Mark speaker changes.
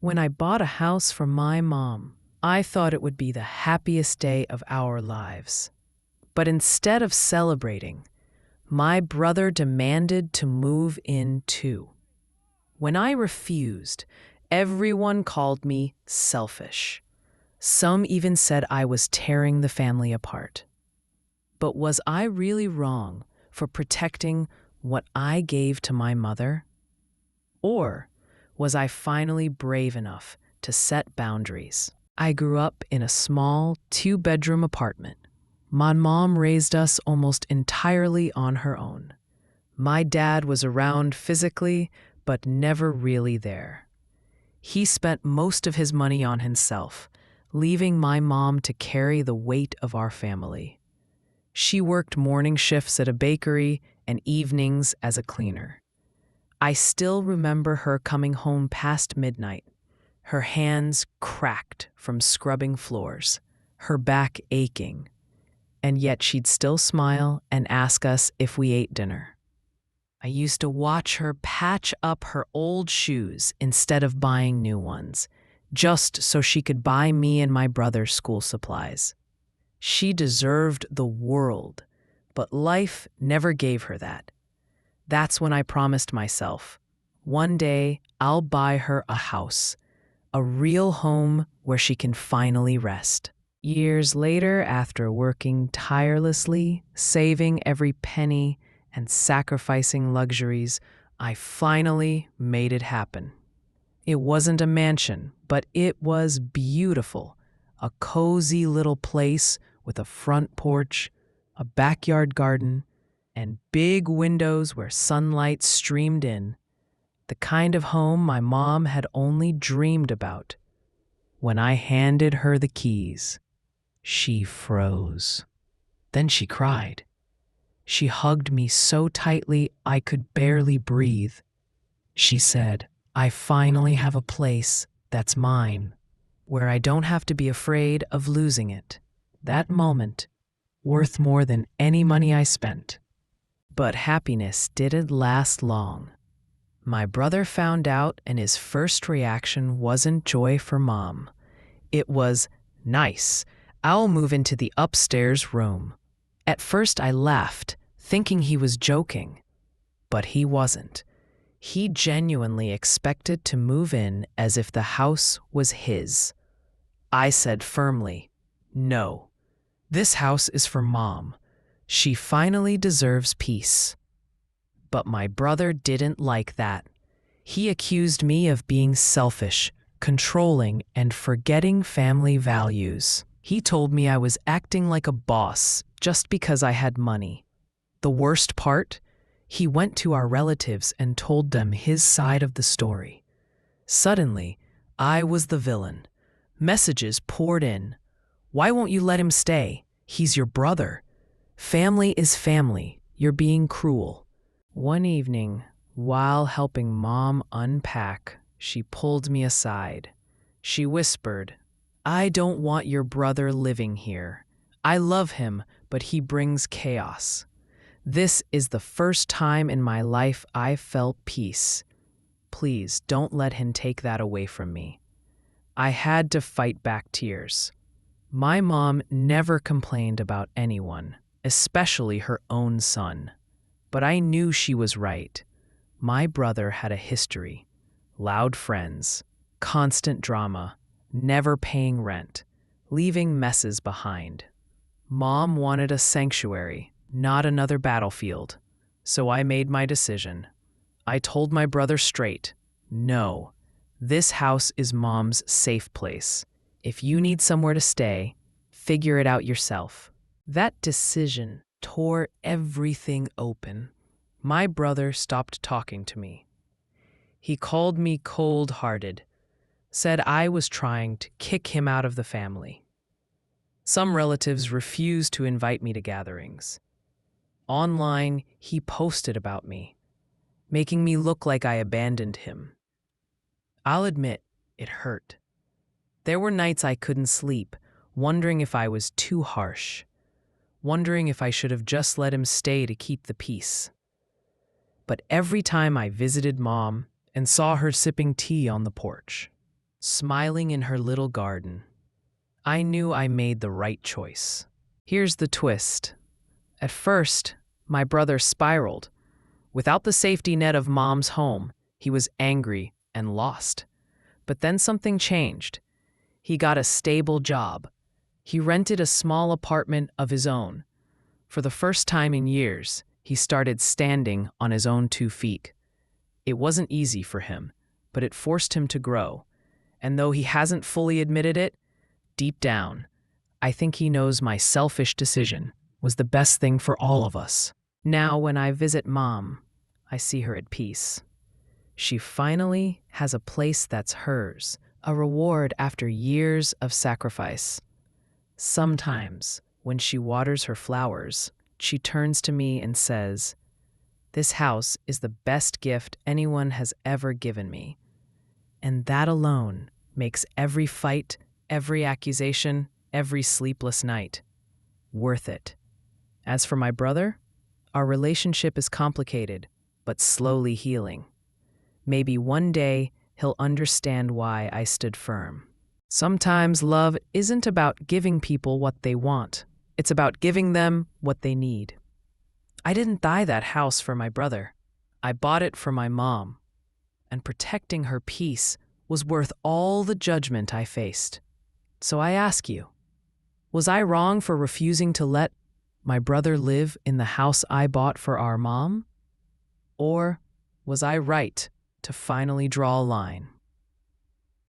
Speaker 1: When I bought a house for my mom, I thought it would be the happiest day of our lives. But instead of celebrating, my brother demanded to move in too. When I refused, everyone called me selfish. Some even said I was tearing the family apart. But was I really wrong for protecting what I gave to my mother? Or was I finally brave enough to set boundaries? I grew up in a small two-bedroom apartment. My mom raised us almost entirely on her own. My dad was around physically, but never really there. He spent most of his money on himself, leaving my mom to carry the weight of our family. She worked morning shifts at a bakery and evenings as a cleaner. I still remember her coming home past midnight, her hands cracked from scrubbing floors, her back aching, and yet she'd still smile and ask us if we ate dinner. I used to watch her patch up her old shoes instead of buying new ones, just so she could buy me and my brother school supplies. She deserved the world, but life never gave her that. That's when I promised myself, one day I'll buy her a house, a real home where she can finally rest. Years later, after working tirelessly, saving every penny, and sacrificing luxuries, I finally made it happen. It wasn't a mansion, but it was beautiful. A cozy little place with a front porch, a backyard garden, and big windows where sunlight streamed in. The kind of home my mom had only dreamed about. When I handed her the keys, she froze. Then she cried. She hugged me so tightly I could barely breathe. She said, "I finally have a place that's mine, where I don't have to be afraid of losing it." That moment, worth more than any money I spent. But happiness didn't last long. My brother found out, and his first reaction wasn't joy for Mom. It was, "Nice, I'll move into the upstairs room." At first I laughed, thinking he was joking. But he wasn't. He genuinely expected to move in as if the house was his. I said firmly, "No, this house is for Mom. She finally deserves peace." But my brother didn't like that. He accused me of being selfish, controlling, and forgetting family values. He told me I was acting like a boss just because I had money. The worst part? He went to our relatives and told them his side of the story. Suddenly, I was the villain. Messages poured in. "Why won't you let him stay? He's your brother. Family is family. You're being cruel." One evening, while helping Mom unpack, she pulled me aside. She whispered, "I don't want your brother living here. I love him, but he brings chaos. This is the first time in my life I've felt peace. Please don't let him take that away from me." I had to fight back tears. My mom never complained about anyone, especially her own son. But I knew she was right. My brother had a history: loud friends, constant drama, never paying rent, leaving messes behind. Mom wanted a sanctuary, not another battlefield. So I made my decision. I told my brother straight, "No, this house is Mom's safe place. If you need somewhere to stay, figure it out yourself." That decision tore everything open. My brother stopped talking to me. He called me cold-hearted, said I was trying to kick him out of the family. Some relatives refused to invite me to gatherings. Online, he posted about me, making me look like I abandoned him. I'll admit, it hurt. There were nights I couldn't sleep, wondering if I was too harsh, wondering if I should have just let him stay to keep the peace. But every time I visited Mom and saw her sipping tea on the porch, smiling in her little garden. I knew I made the right choice. Here's the twist. At first, my brother spiraled. Without the safety net of Mom's home, he was angry and lost. But then something changed. He got a stable job. He rented a small apartment of his own. For the first time in years, he started standing on his own 2 feet. It wasn't easy for him, but it forced him to grow. And though he hasn't fully admitted it, deep down, I think he knows my selfish decision was the best thing for all of us. Now, when I visit Mom, I see her at peace. She finally has a place that's hers, a reward after years of sacrifice. Sometimes, when she waters her flowers, she turns to me and says, "This house is the best gift anyone has ever given me." And that alone makes every fight, every accusation, every sleepless night worth it. As for my brother, our relationship is complicated, but slowly healing. Maybe one day he'll understand why I stood firm. Sometimes love isn't about giving people what they want. It's about giving them what they need. I didn't buy that house for my brother. I bought it for my mom. And protecting her peace was worth all the judgment I faced. So I ask you, was I wrong for refusing to let my brother live in the house I bought for our mom? Or was I right to finally draw a line?